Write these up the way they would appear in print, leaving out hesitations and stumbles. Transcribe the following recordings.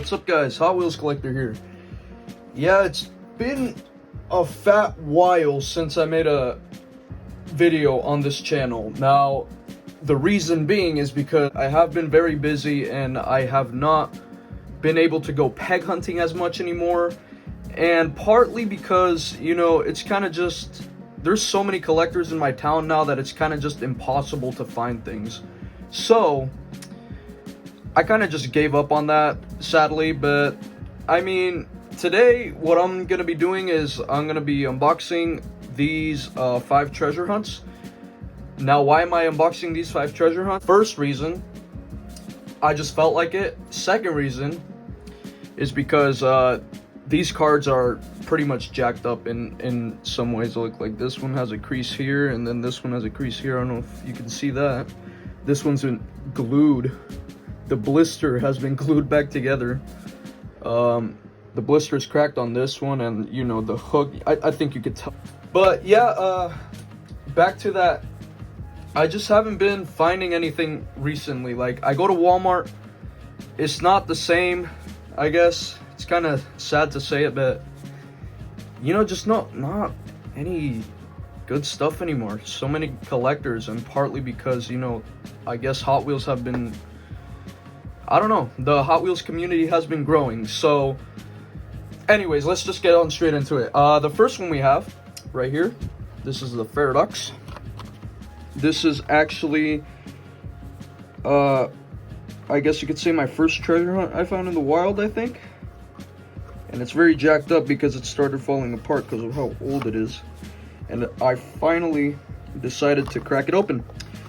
What's up, guys? Hot Wheels Collector here. Yeah, it's been a fat while since I made a video on this channel. Now, the reason being is because I have been very busy and I have not been able to go peg hunting as much anymore. And partly because, you know, it's kind of just, there's so many collectors in my town now that it's kind of just impossible to find things. So I kind of just gave up on that, sadly. But I mean, today what I'm gonna be doing is I'm gonna be unboxing these 5 treasure hunts. Now, why am I unboxing these 5 treasure hunts? First reason, I just felt like it. Second reason is because these cards are pretty much jacked up in some ways. Look, like this one has a crease here, and then this one has a crease here. I don't know if you can see that. This one's been glued. The blister has been glued back together. The blister is cracked on this one, and you know, the hook, I think you could tell. But yeah, back to that. I just haven't been finding anything recently. Like, I go to Walmart, it's not the same, I guess. It's kind of sad to say it, but you know, just not any good stuff anymore. So many collectors, and partly because, you know, I guess Hot Wheels have been, I don't know, the Hot Wheels community has been growing. So anyways, let's just get on straight into it. The first one we have right here, this is the Paradox. This is actually I guess you could say my first treasure hunt I found in the wild, I think. And it's very jacked up because it started falling apart because of how old it is. And I finally decided to crack it open.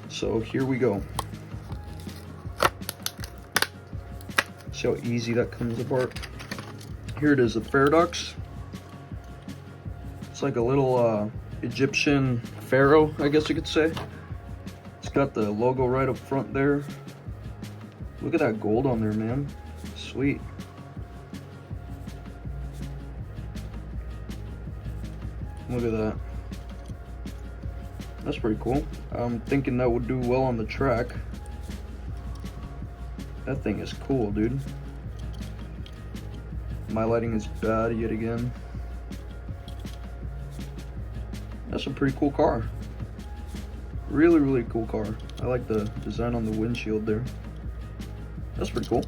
So here we go. See how easy that comes apart. Here it is, the Paradox. It's like a little Egyptian pharaoh, I guess you could say. It's got the logo right up front there. Look at that gold on there, man. Sweet. Look at that. That's pretty cool. I'm thinking that would do well on the track. That thing is cool, dude. My lighting is bad yet again. That's a pretty cool car. Really, really cool car. I like the design on the windshield there. That's pretty cool.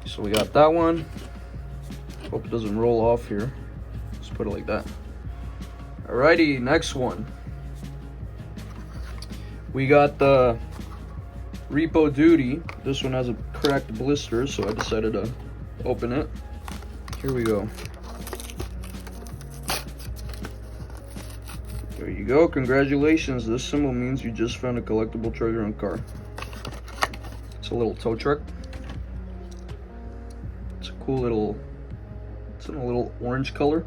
So we got that one. Hope it doesn't roll off here. Let's put it like that. Alrighty, next one. We got the Repo Duty. This one has a cracked blister, so I decided to open it. Here we go. There you go. Congratulations. This symbol means you just found a collectible treasure hunt car. It's a little tow truck. It's a cool little, it's in a little orange color.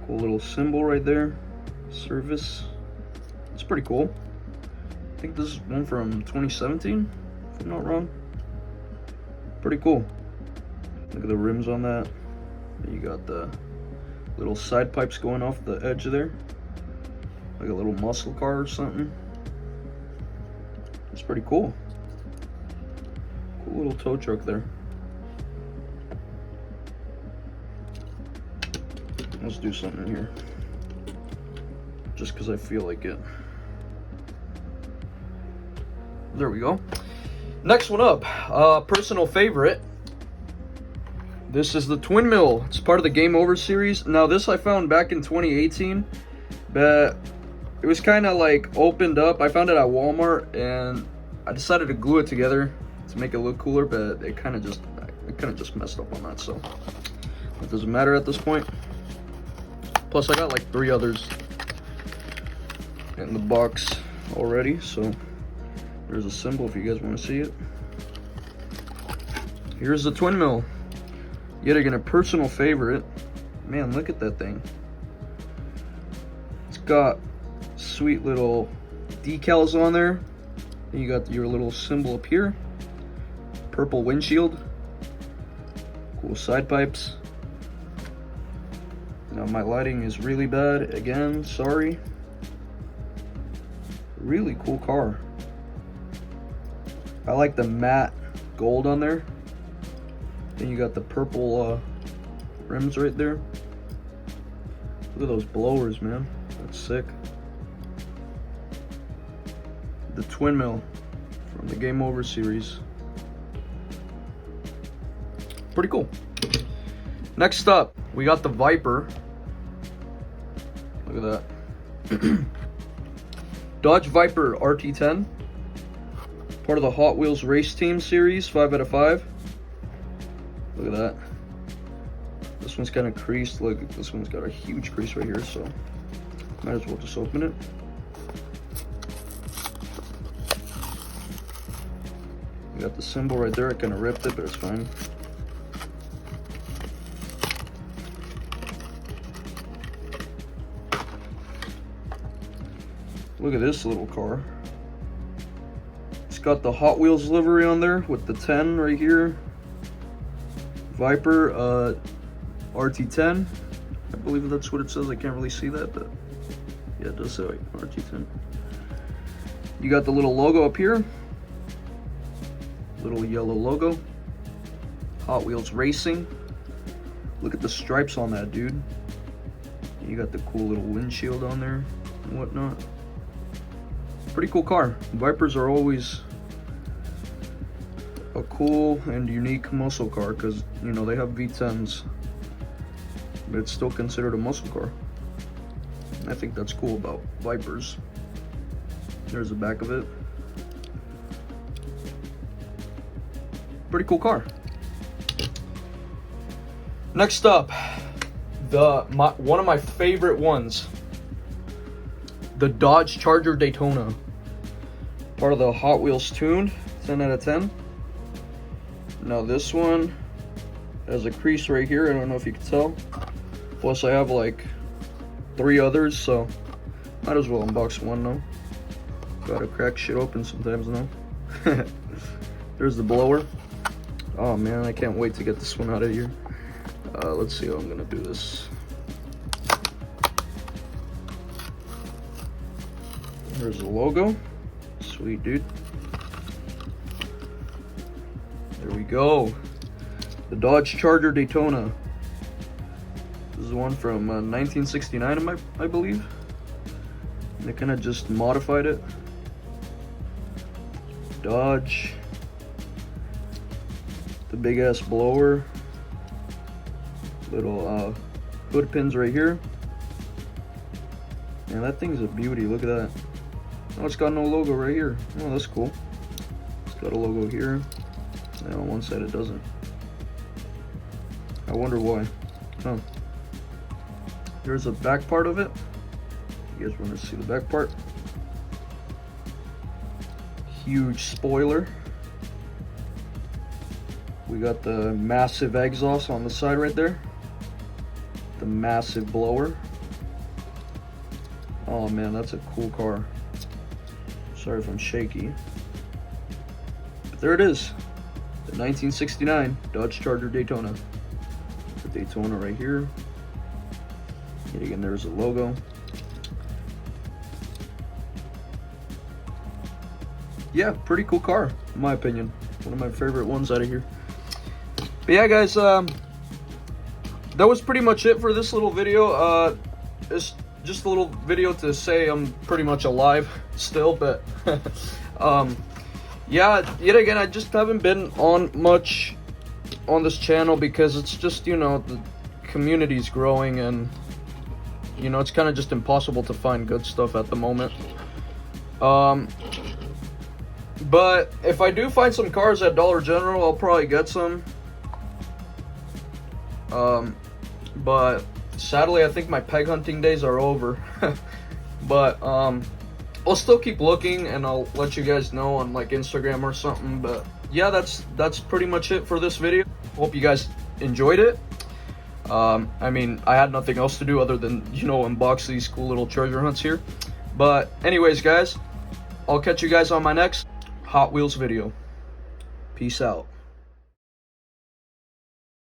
Cool little symbol right there. Service. It's pretty cool. I think this is one from 2017, if I'm not wrong. Pretty cool. Look at the rims on that. You got the little side pipes going off the edge there. Like a little muscle car or something. It's pretty cool. Cool little tow truck there. Let's do something here. Just because I feel like it. There we go. Next one up, personal favorite. This is the Twin Mill. It's part of the Game Over series. Now, this I found back in 2018, but it was kind of like opened up. I found it at Walmart, and I decided to glue it together to make it look cooler, but it kind of just messed up on that. So it doesn't matter at this point. Plus, I got like 3 others in the box already, so there's a symbol if you guys want to see it. Here's the Twin Mill. Yet again, a personal favorite. Man, look at that thing. It's got sweet little decals on there. Then you got your little symbol up here. Purple windshield. Cool side pipes. Now my lighting is really bad again, sorry. Really cool car. I like the matte gold on there. Then you got the purple rims right there. Look at those blowers, man. That's sick. The twin mill from the Game Over series. Pretty cool. Next up, we got the Viper. Look at that. Dodge Viper RT10. Part of the Hot Wheels Race Team series, 5 out of 5. Look at that. This one's kind of creased. Look, this one's got a huge crease right here, so might as well just open it. We got the symbol right there. I kind of ripped it, but it's fine. Look at this little car. It's got the Hot Wheels livery on there with the 10 right here. Viper RT10. I believe that's what it says. I can't really see that, but yeah, it does say RT10. You got the little logo up here. Little yellow logo. Hot Wheels Racing. Look at the stripes on that, dude. You got the cool little windshield on there and whatnot. Pretty cool car. Vipers are always a cool and unique muscle car because, you know, they have V10s, but it's still considered a muscle car. I think that's cool about Vipers. There's the back of it. Pretty cool car. Next up, one of my favorite ones, the Dodge Charger Daytona. Part of the Hot Wheels Tuned, 10 out of 10. Now this one has a crease right here. I don't know if you can tell. Plus I have like 3 others, so might as well unbox one now. Gotta crack shit open sometimes now. There's the blower. Oh man, I can't wait to get this one out of here. Let's see how I'm gonna do this. There's the logo. Sweet, dude. There we go. The Dodge Charger Daytona. This is one from 1969, I believe. They kind of just modified it. Dodge. The big ass blower. Little hood pins right here. Man, that thing's a beauty. Look at that. Oh, it's got no logo right here. Oh, that's cool. It's got a logo here. And on one side it doesn't. I wonder why. Huh. There's a back part of it. You guys want to see the back part? Huge spoiler. We got the massive exhaust on the side right there. The massive blower. Oh man, that's a cool car. Sorry if I'm shaky. But there it is. The 1969 Dodge Charger Daytona. The Daytona right here. Yet again, there's a logo. Yeah, pretty cool car, in my opinion. One of my favorite ones out of here. But yeah, guys, that was pretty much it for this little video. It's just a little video to say I'm pretty much alive still, but yeah, yet again, I just haven't been on much on this channel because it's just, you know, the community's growing and, you know, it's kind of just impossible to find good stuff at the moment. But if I do find some cars at Dollar General, I'll probably get some. But sadly, I think my peg hunting days are over. But I'll still keep looking and I'll let you guys know on like Instagram or something. But yeah, that's pretty much it for this video. Hope you guys enjoyed it. I mean, I had nothing else to do other than, you know, unbox these cool little treasure hunts here. But anyways, guys, I'll catch you guys on my next Hot Wheels video. Peace out.